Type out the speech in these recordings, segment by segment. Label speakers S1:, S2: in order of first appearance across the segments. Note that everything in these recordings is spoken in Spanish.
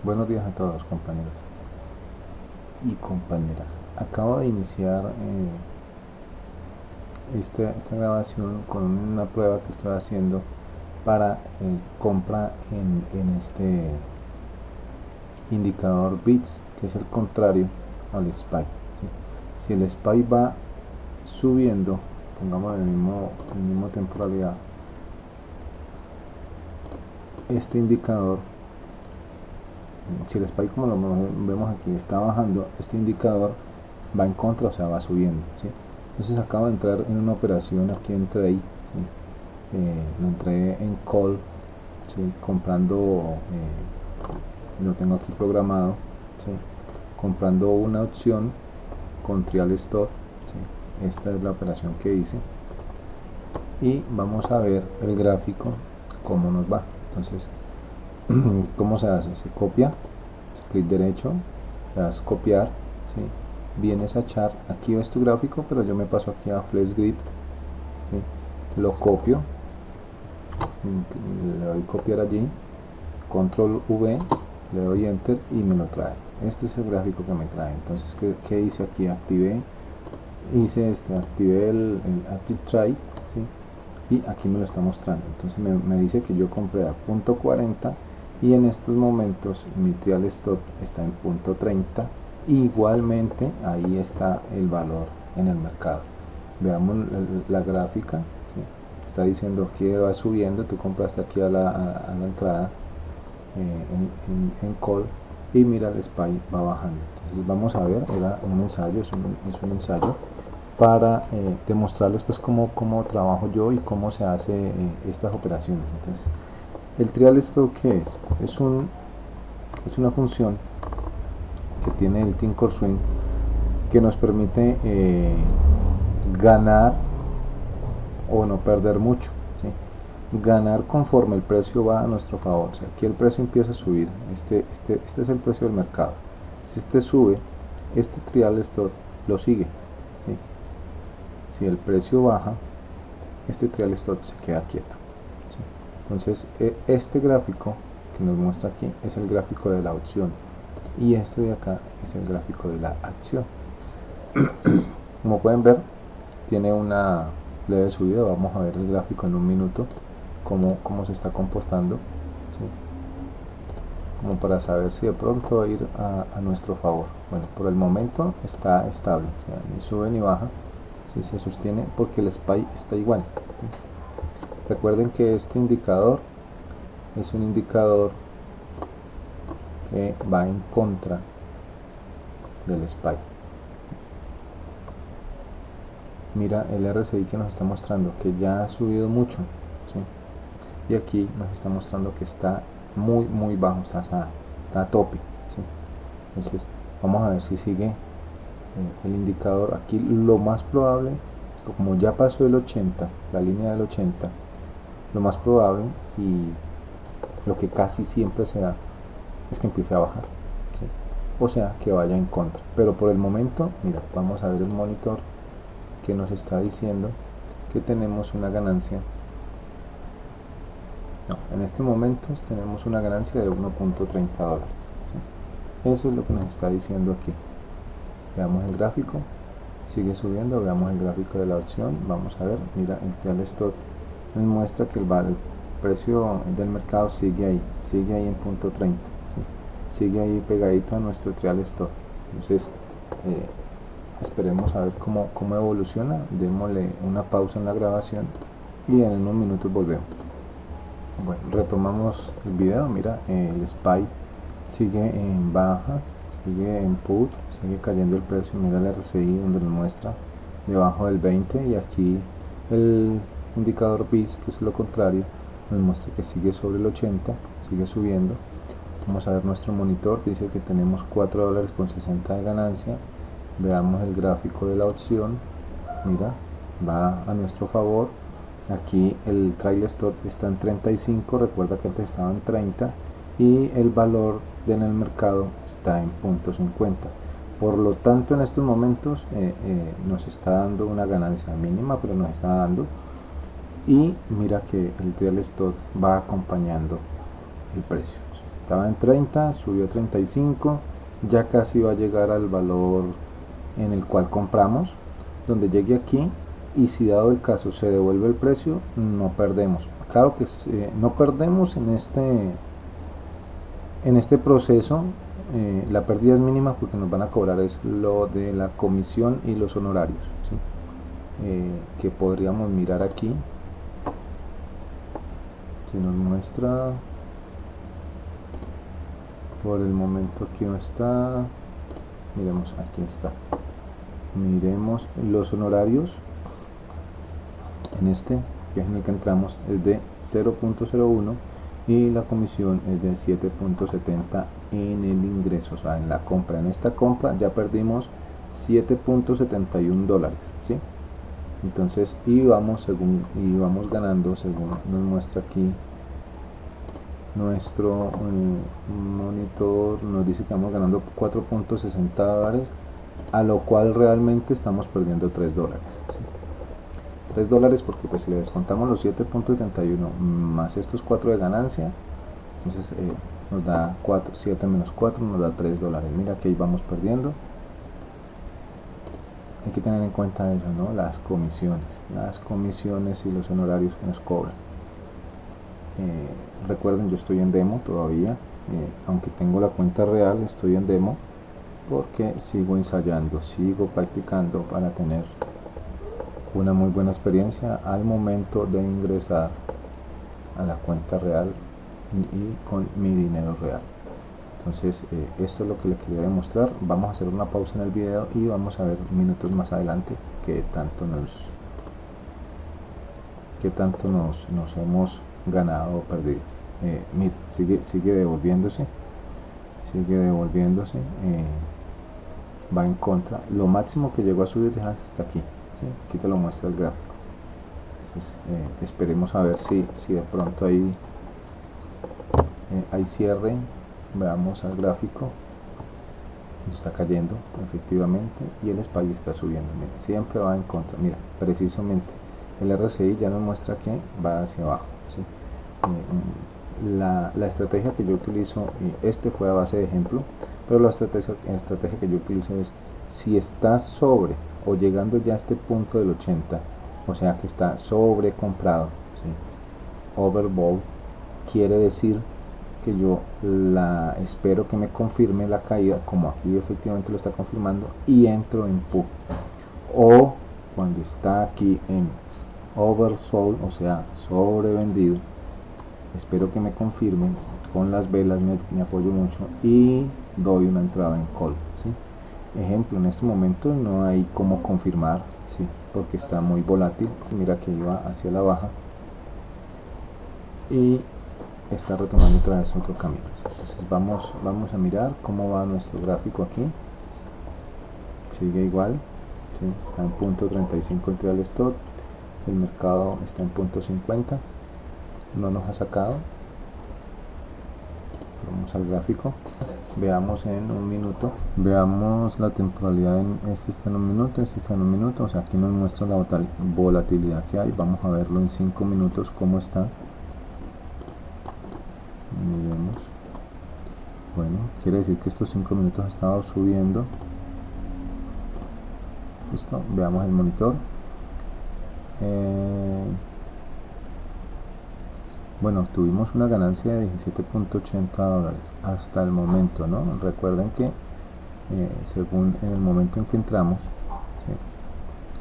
S1: Buenos días a todos, compañeros y compañeras. Acabo de iniciar esta grabación con una prueba que estoy haciendo para compra en este indicador bits, que es el contrario al SPY, ¿sí? Si el SPY va subiendo, pongamos el mismo temporalidad, este indicador, si el SPY, como lo vemos aquí, está bajando, este indicador va en contra, o sea, va subiendo, ¿sí? Entonces acabo de entrar en una operación aquí en trade, ¿sí? Lo entré en call, ¿sí? Comprando, lo tengo aquí programado, ¿sí? Comprando una opción con trial stop, ¿sí? Esta es la operación que hice y vamos a ver el gráfico cómo nos va. Entonces, ¿cómo se hace? Se copia, clic derecho, le das copiar, ¿sí? Vienes a echar, aquí ves tu gráfico, pero yo me paso aquí a Flex Grid, ¿sí? Lo copio, le doy copiar allí, control V, le doy enter y me lo trae. Este es el gráfico que me trae. Entonces, ¿qué hice aquí? Activé el Active Trade, ¿sí? Y aquí me lo está mostrando. Entonces me dice que yo compré a punto 40 y en estos momentos mi trial stop está en punto 30. Igualmente ahí está el valor en el mercado. Veamos la gráfica, ¿sí? Está diciendo que va subiendo, tú compraste aquí a la entrada en call y mira el SPY va bajando. Entonces vamos a ver, era un ensayo, es un ensayo para demostrarles pues cómo trabajo yo y cómo se hace estas operaciones. Entonces, el trial stop, ¿qué es? Es una función que tiene el Thinkorswim que nos permite ganar o no perder mucho, ¿sí? Ganar conforme el precio va a nuestro favor. O sea, aquí el precio empieza a subir, este es el precio del mercado. Si este sube, este trial stop lo sigue, ¿sí? Si el precio baja, este trial stop se queda quieto, ¿sí? Entonces este gráfico que nos muestra aquí es el gráfico de la opción y este de acá es el gráfico de la acción. Como pueden ver, tiene una leve subida. Vamos a ver el gráfico en un minuto, cómo se está comportando, ¿sí? Como para saber si de pronto va a ir a nuestro favor. Bueno, por el momento está estable, o sea, ni sube ni baja, ¿sí? Se sostiene porque el SPY está igual, ¿sí? Recuerden que este indicador es un indicador que va en contra del SPY. Mira el RSI que nos está mostrando que ya ha subido mucho, ¿sí? Y aquí nos está mostrando que está muy bajo, está a tope, ¿sí? Entonces vamos a ver si sigue el indicador. Aquí lo más probable es que como ya pasó el 80, la línea del 80, lo más probable y lo que casi siempre se da es que empiece a bajar, ¿sí? O sea que vaya en contra, pero por el momento, mira, vamos a ver el monitor que nos está diciendo que tenemos una ganancia. No, en este momento tenemos una ganancia de 1.30 dólares, ¿sí? Eso es lo que nos está diciendo aquí. Veamos el gráfico, sigue subiendo, veamos el gráfico de la opción, vamos a ver, mira, el trial stop nos muestra que el precio del mercado sigue ahí en punto 30, ¿sí? Sigue ahí pegadito a nuestro trial stop. Entonces esperemos a ver cómo evoluciona, démosle una pausa en la grabación y en unos minutos volvemos. Bueno, retomamos el video. Mira, el SPY sigue en baja, sigue en put, sigue cayendo el precio. Mira el RSI donde nos muestra debajo del 20 y aquí el indicador BIS, que es lo contrario, nos muestra que sigue sobre el 80, sigue subiendo. Vamos a ver nuestro monitor, dice que tenemos 4 dólares con 60 de ganancia. Veamos el gráfico de la opción, mira, va a nuestro favor. Aquí el trail stop está en 35, recuerda que antes estaba en 30 y el valor en el mercado está en .50. Por lo tanto, en estos momentos nos está dando una ganancia mínima, pero nos está dando. Y mira que el trail stop va acompañando el precio. estaba en 30, subió a 35, ya casi va a llegar al valor en el cual compramos. Donde llegue aquí, y si dado el caso se devuelve el precio, no perdemos. Claro que no perdemos en este proceso. La pérdida es mínima porque nos van a cobrar es lo de la comisión y los honorarios, ¿sí? Que podríamos mirar aquí. Si nos muestra, por el momento aquí no está, miremos, aquí está, miremos los honorarios. En este, que es en el que entramos, es de 0.01 y la comisión es de 7.70 en el ingreso, o sea, en la compra. En esta compra ya perdimos 7.71 dólares, ¿sí? Entonces, y vamos ganando, según nos muestra aquí nuestro monitor, nos dice que vamos ganando 4.60 dólares, a lo cual realmente estamos perdiendo 3 dólares, ¿sí? 3 dólares porque pues si le descontamos los 7.71 más estos 4 de ganancia, entonces nos da 4, 7 menos 4 nos da 3 dólares. Mira que ahí vamos perdiendo. Hay que tener en cuenta eso, ¿no? Las comisiones y los honorarios que nos cobran. Recuerden, yo estoy en demo todavía, aunque tengo la cuenta real, estoy en demo porque sigo ensayando, sigo practicando para tener una muy buena experiencia al momento de ingresar a la cuenta real y con mi dinero real. Entonces esto es lo que les quería demostrar. Vamos a hacer una pausa en el video y vamos a ver minutos más adelante qué tanto nos hemos ganado o perdido. Mira, sigue devolviéndose, va en contra. Lo máximo que llegó a subir es hasta aquí, ¿sí? Aquí te lo muestra el gráfico. Entonces, esperemos a ver si de pronto ahí hay cierre. Veamos al gráfico, está cayendo efectivamente y el SPY está subiendo. Mira, siempre va en contra. Mira, precisamente el RSI ya nos muestra que va hacia abajo, ¿sí? La estrategia que yo utilizo, este fue a base de ejemplo, pero la estrategia que yo utilizo es: si está sobre o llegando ya a este punto del 80, o sea que está sobre comprado, ¿sí? Overbought, quiere decir que yo espero que me confirme la caída, como aquí efectivamente lo está confirmando, y entro en put. O cuando está aquí en oversold, o sea sobrevendido, espero que me confirmen con las velas, me apoyo mucho y doy una entrada en call, ¿sí? Ejemplo, en este momento no hay como confirmar, ¿sí? Porque está muy volátil. Mira que iba hacia la baja y está retomando otra vez otro camino. Entonces vamos a mirar cómo va nuestro gráfico aquí. Sigue igual, ¿sí? Está en punto 35 entre el stop, el mercado está en punto 50, no nos ha sacado. Vamos al gráfico, veamos en un minuto, veamos la temporalidad. Este está en un minuto, este está en un minuto, o sea aquí nos muestra la volatilidad que hay. Vamos a verlo en 5 minutos cómo está. Miremos. Bueno, quiere decir que estos 5 minutos ha estado subiendo. Listo, veamos el monitor. Bueno, tuvimos una ganancia de 17.80 dólares hasta el momento, ¿no? Recuerden que según en el momento en que entramos, ¿sí?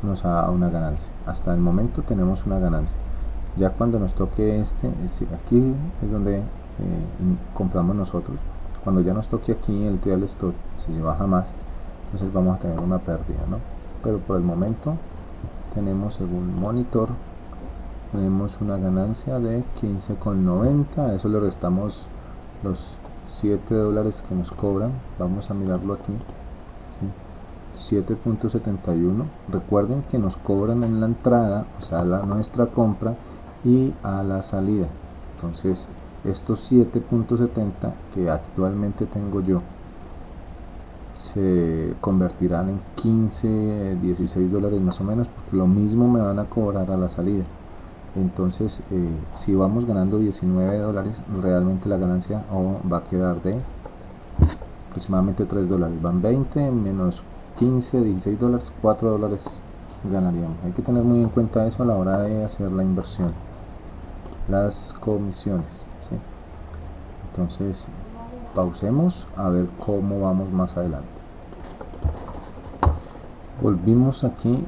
S1: Nos da una ganancia. Hasta el momento tenemos una ganancia. Ya cuando nos toque aquí es donde compramos nosotros. Cuando ya nos toque aquí el trial stop, si se baja más, entonces vamos a tener una pérdida, ¿no? Pero por el momento tenemos, según monitor, tenemos una ganancia de 15,90. A eso le restamos los 7 dólares que nos cobran. Vamos a mirarlo aquí, ¿sí? 7.71. Recuerden que nos cobran en la entrada, o sea nuestra compra, y a la salida. Entonces estos 7.70 que actualmente tengo yo se convertirán en 15, 16 dólares más o menos, porque lo mismo me van a cobrar a la salida. Entonces si vamos ganando 19 dólares, realmente la ganancia va a quedar de aproximadamente 3 dólares. Van 20 menos 15, 16 dólares, 4 dólares ganaríamos. Hay que tener muy en cuenta eso a la hora de hacer la inversión, las comisiones, ¿sí? Entonces pausemos a ver cómo vamos más adelante. Volvimos aquí,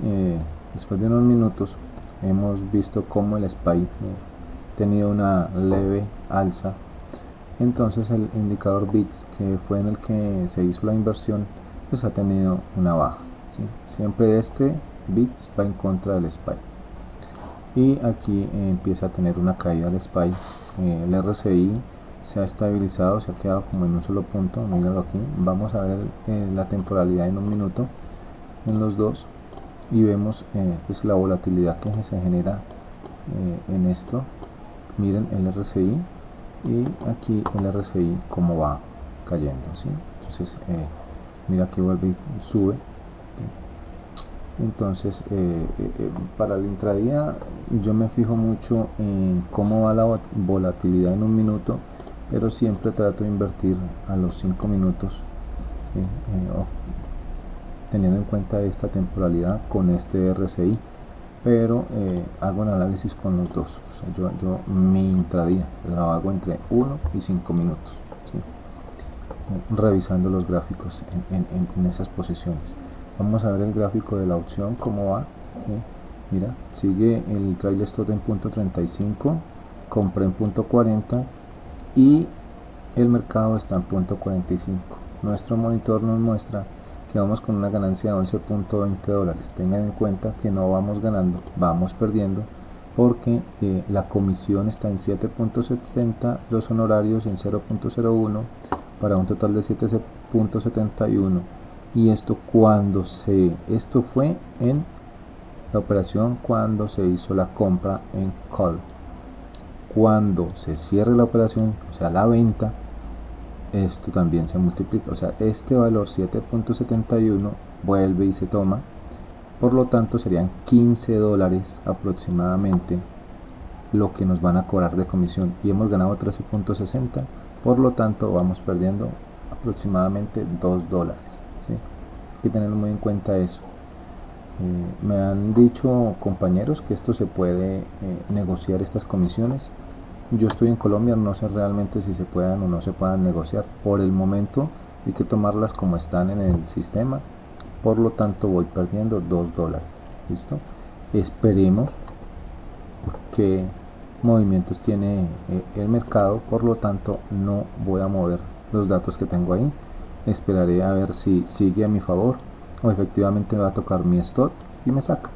S1: después de unos minutos hemos visto cómo el SPY ha tenido una leve alza. Entonces el indicador bits, que fue en el que se hizo la inversión, pues ha tenido una baja, ¿sí? Siempre este bits va en contra del SPY, y aquí empieza a tener una caída del SPY. El RSI se ha estabilizado, se ha quedado como en un solo punto. Míralo aquí. Vamos a ver la temporalidad en un minuto en los dos, y vemos pues la volatilidad que se genera en esto. Miren el RSI, y aquí el RSI como va cayendo, ¿sí? Entonces mira que vuelve y sube. Entonces para el intradía yo me fijo mucho en cómo va la volatilidad en un minuto, pero siempre trato de invertir a los 5 minutos, ¿sí? Teniendo en cuenta esta temporalidad con este RSI, pero hago un análisis con los dos. O sea, yo mi intradía lo hago entre 1 y 5 minutos, ¿sí? Revisando los gráficos en esas posiciones. Vamos a ver el gráfico de la opción cómo va, ¿sí? Mira, sigue el trailer stop en punto 35, compré en punto 40 y el mercado está en punto 45. Nuestro monitor nos muestra que vamos con una ganancia de 11.20 dólares. Tengan en cuenta que no vamos ganando, vamos perdiendo, porque la comisión está en 7.70, los honorarios en 0.01, para un total de 7.71. Y esto esto fue en la operación cuando se hizo la compra en call. Cuando se cierre la operación, o sea la venta, esto también se multiplica, o sea este valor 7.71 vuelve y se toma. Por lo tanto serían 15 dólares aproximadamente lo que nos van a cobrar de comisión, y hemos ganado 13.60. por lo tanto vamos perdiendo aproximadamente 2 dólares, ¿sí? Hay que tener muy en cuenta eso. Me han dicho compañeros que esto se puede negociar, estas comisiones. Yo estoy en Colombia, no sé realmente si se puedan o no se puedan negociar. Por el momento hay que tomarlas como están en el sistema, por lo tanto voy perdiendo 2 dólares. ¿Listo? Esperemos qué movimientos tiene el mercado, por lo tanto no voy a mover los datos que tengo ahí. Esperaré a ver si sigue a mi favor o efectivamente va a tocar mi stop y me saca,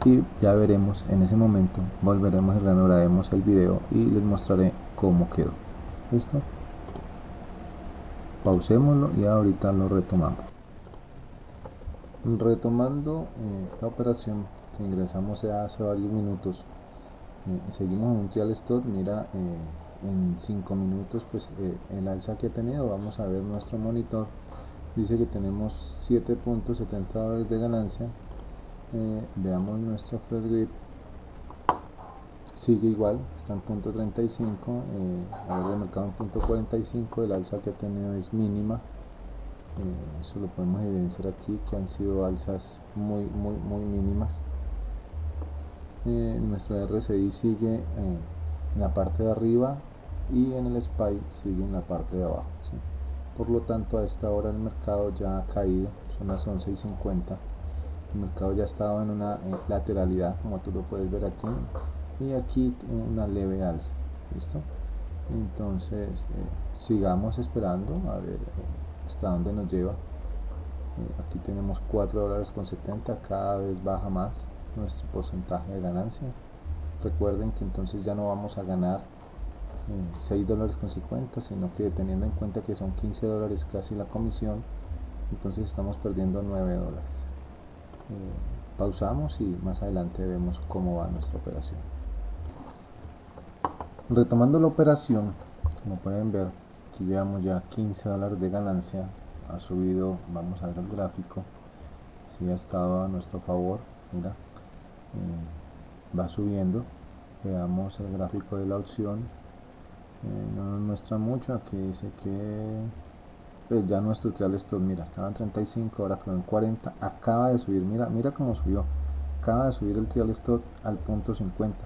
S1: y ya veremos. En ese momento volveremos y reanudaremos el video y les mostraré cómo quedó. ¿Listo? Pausémoslo y ahorita lo retomamos. Retomando la operación que ingresamos hace varios minutos, seguimos en un trial stop. Mira, en 5 minutos pues el alza que ha tenido. Vamos a ver nuestro monitor, dice que tenemos 7.70 dólares de ganancia. Veamos nuestro fresh grip, sigue igual, está en punto 35, a ver, de mercado en punto 45, el alza que ha tenido es mínima. Eso lo podemos evidenciar aquí, que han sido alzas muy mínimas. Nuestro RSI sigue en la parte de arriba, y en el SPY sigue en la parte de abajo, ¿sí? Por lo tanto a esta hora el mercado ya ha caído, son las 11:50. El mercado ya ha estado en una lateralidad, como tú lo puedes ver aquí, y aquí una leve alza. ¿Listo? Entonces sigamos esperando a ver hasta dónde nos lleva. Aquí tenemos 4 dólares con 70, cada vez baja más nuestro porcentaje de ganancia. Recuerden que entonces ya no vamos a ganar 6 dólares con 50, sino que teniendo en cuenta que son 15 dólares casi la comisión, entonces estamos perdiendo 9 dólares. Pausamos y más adelante vemos cómo va nuestra operación. Retomando la operación, como pueden ver, aquí llevamos ya 15 dólares de ganancia. Ha subido, vamos a ver el gráfico, si ha estado a nuestro favor. Mira, va subiendo. Veamos el gráfico de la opción. No nos muestra mucho. Aquí dice que pues ya nuestro trial stop, mira, estaba en 35, ahora quedó en 40, acaba de subir, mira cómo subió, acaba de subir el trial stop al punto 50.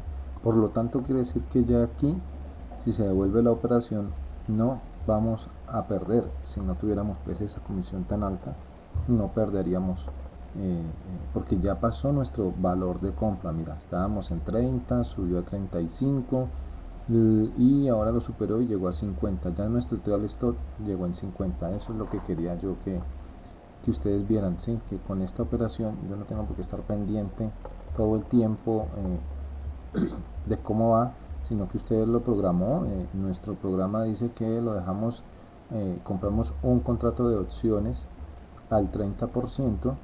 S1: Por lo tanto quiere decir que ya aquí, si se devuelve la operación, no vamos a perder. Si no tuviéramos pues esa comisión tan alta, no perderíamos, porque ya pasó nuestro valor de compra. Mira, estábamos en 30, subió a 35 y ahora lo superó y llegó a 50. Ya nuestro trial stop llegó en 50. Eso es lo que quería yo que ustedes vieran, ¿sí? Que con esta operación yo no tengo por qué estar pendiente todo el tiempo de cómo va, sino que ustedes lo programó. Nuestro programa dice que lo dejamos, compramos un contrato de opciones al 30%,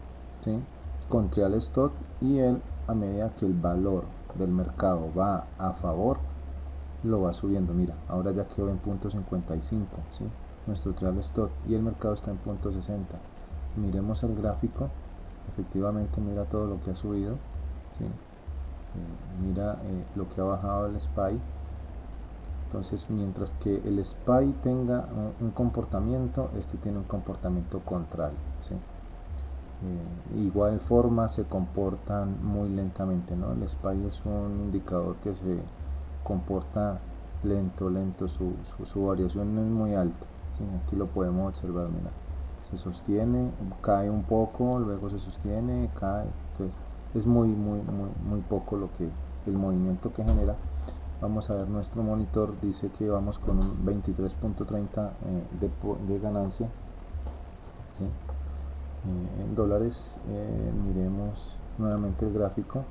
S1: ¿sí? Con trial stock, y él, a medida que el valor del mercado va a favor, lo va subiendo. Mira, ahora ya quedó en punto 55, ¿sí? Nuestro trial stock, y el mercado está en punto 60. Miremos el gráfico, efectivamente mira todo lo que ha subido, ¿sí? Mira lo que ha bajado el SPY. Entonces, mientras que el SPY tenga un comportamiento, este tiene un comportamiento contrario, ¿sí? Igual forma se comportan muy lentamente, ¿no? El SPY es un indicador que se comporta lento, su variación no es muy alta, ¿sí? Aquí lo podemos observar, mira, se sostiene, cae un poco, luego se sostiene, cae. Entonces es muy poco lo que el movimiento que genera. Vamos a ver nuestro monitor, dice que vamos con un 23.30 de ganancia, ¿sí? En dólares. Miremos nuevamente el gráfico,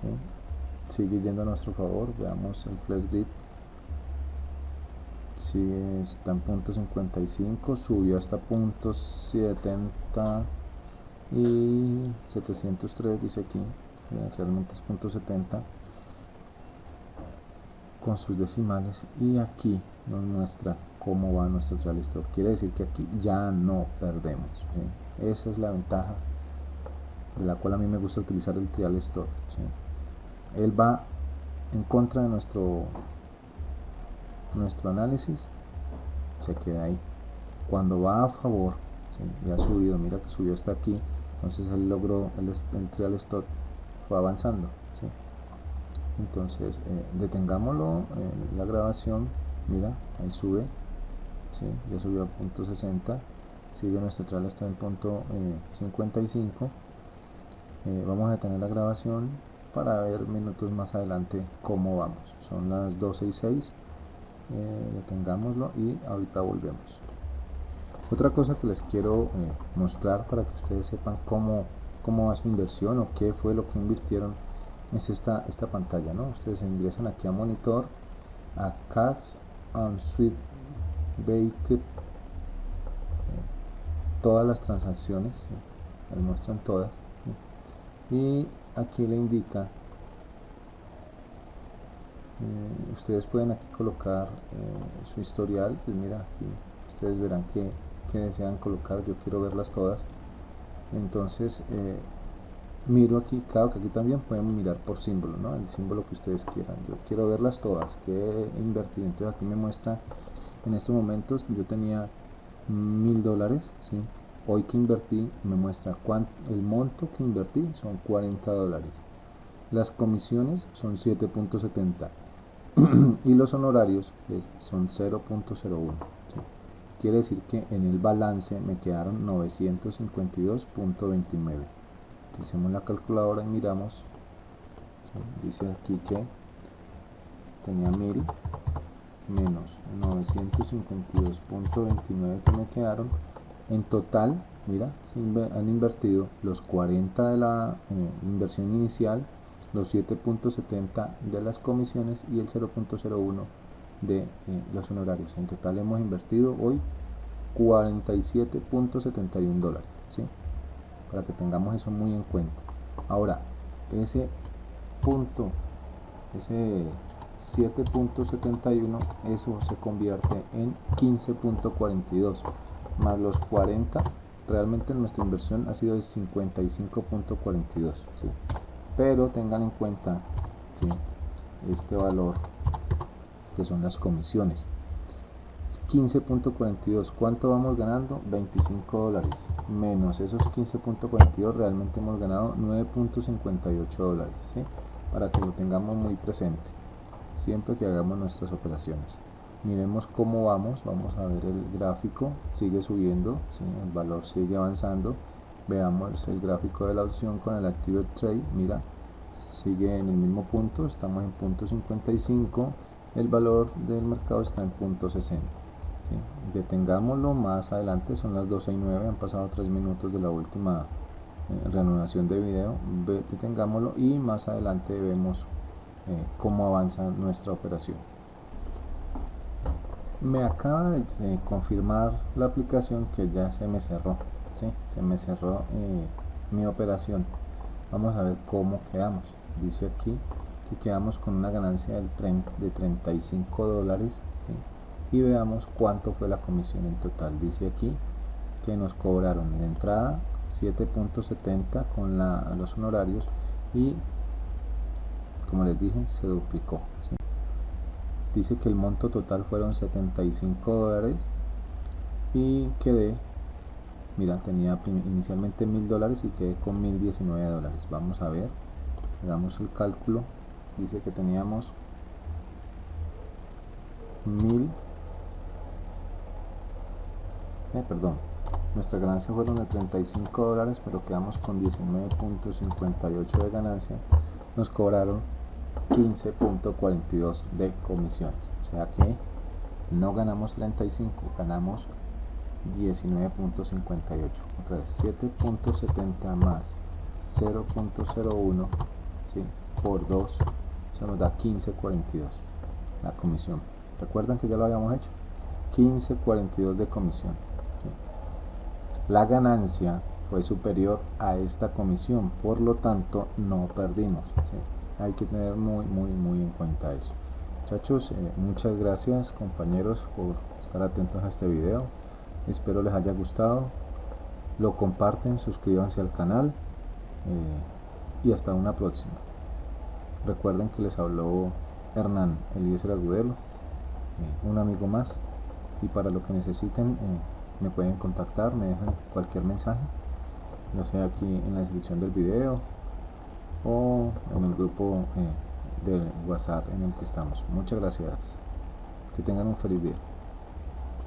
S1: ¿sí? Sigue yendo a nuestro favor. Veamos el flash grid, sigue, está en punto 55, subió hasta punto 70 y 703, dice aquí, realmente es punto 70 con sus decimales, y aquí nos muestra cómo va nuestro trial stop. Quiere decir que aquí ya no perdemos, ¿sí? Esa es la ventaja de la cual a mí me gusta utilizar el trial stop, ¿sí? Él va en contra de nuestro análisis, se queda ahí. Cuando va a favor, ¿sí? Ya ha subido, mira que subió hasta aquí, entonces él logró, el trial stop fue avanzando, ¿sí? Entonces detengámoslo, la grabación, mira, ahí sube, ¿sí? Ya subió a punto 60, sigue nuestro trial stop en punto 55. Vamos a detener la grabación para ver minutos más adelante cómo vamos. Son las 12:06, detengámoslo y ahorita volvemos. Otra cosa que les quiero mostrar para que ustedes sepan cómo va su inversión o qué fue lo que invirtieron es esta pantalla, ¿no? Ustedes ingresan aquí a monitor, a Cash and Sweep Baked, todas las transacciones, ¿sí? Les muestran todas, ¿sí? Y aquí le indica, ustedes pueden aquí colocar su historial. Pues mira, aquí ustedes verán que desean colocar. Yo quiero verlas todas, entonces miro aquí. Claro que aquí también pueden mirar por símbolo, ¿no? El símbolo que ustedes quieran. Yo quiero verlas todas que he invertido, entonces aquí me muestra en estos momentos. Yo tenía $1000, ¿sí? Hoy que invertí me muestra el monto que invertí son $40, las comisiones son 7.70 y los honorarios son 0.01, ¿sí? Quiere decir que en el balance me quedaron 952.29. Hacemos la calculadora y miramos, ¿sí? Dice aquí que tenía 1000 menos 952.29 que me quedaron. En total, mira, se han invertido los 40 de la inversión inicial, los 7.70 de las comisiones y el 0.01 de los honorarios. En total hemos invertido hoy $47.71, ¿sí? Para que tengamos eso muy en cuenta. Ahora, ese 7.71, eso se convierte en 15.42 más los 40. Realmente nuestra inversión ha sido de 55.42, ¿sí? Pero tengan en cuenta, ¿sí? este valor que son las comisiones. 15.42, ¿cuánto vamos ganando? 25 dólares, menos esos 15.42, realmente hemos ganado 9.58 dólares, ¿sí? Para que lo tengamos muy presente siempre que hagamos nuestras operaciones. Miremos cómo vamos a ver el gráfico, sigue subiendo, ¿sí? El valor sigue avanzando. Veamos el gráfico de la opción con el Active Trade, mira, sigue en el mismo punto, estamos en punto 55, el valor del mercado está en punto 60. ¿Sí? Detengámoslo más adelante, son las 12:09, han pasado 3 minutos de la última reanudación de video, detengámoslo y más adelante vemos cómo avanza nuestra operación. Me acaba de confirmar la aplicación que ya se me cerró, ¿sí? Se me cerró mi operación. Vamos a ver cómo quedamos. Dice aquí que quedamos con una ganancia de 35 dólares, ¿sí? Y veamos cuánto fue la comisión en total. Dice aquí que nos cobraron de entrada 7.70 con los honorarios y, como les dije, se duplicó, ¿sí? Dice que el monto total fueron 75 dólares y quedé, mira, tenía inicialmente 1000 dólares y quedé con 1019 dólares. Vamos a ver, hagamos el cálculo. Dice que teníamos 1000, perdón, nuestra ganancia fueron de 35 dólares, pero quedamos con 19.58 de ganancia. Nos cobraron 15.42 de comisiones, o sea que no ganamos 35, ganamos 19.58. Otra vez, 7.70 más 0.01, ¿sí? Por 2, eso nos da 15.42 la comisión. ¿Recuerdan que ya lo habíamos hecho? 15.42 de comisión, ¿sí? La ganancia fue superior a esta comisión, por lo tanto no perdimos, ¿sí? Hay que tener muy en cuenta eso. Muchachos, muchas gracias compañeros por estar atentos a este video. Espero les haya gustado. Lo comparten, suscríbanse al canal y hasta una próxima. Recuerden que les habló Hernán Eliezer Agudelo, un amigo más, y para lo que necesiten me pueden contactar, me dejan cualquier mensaje, ya sea aquí en la descripción del video o en el grupo de WhatsApp en el que estamos. Muchas gracias, que tengan un feliz día.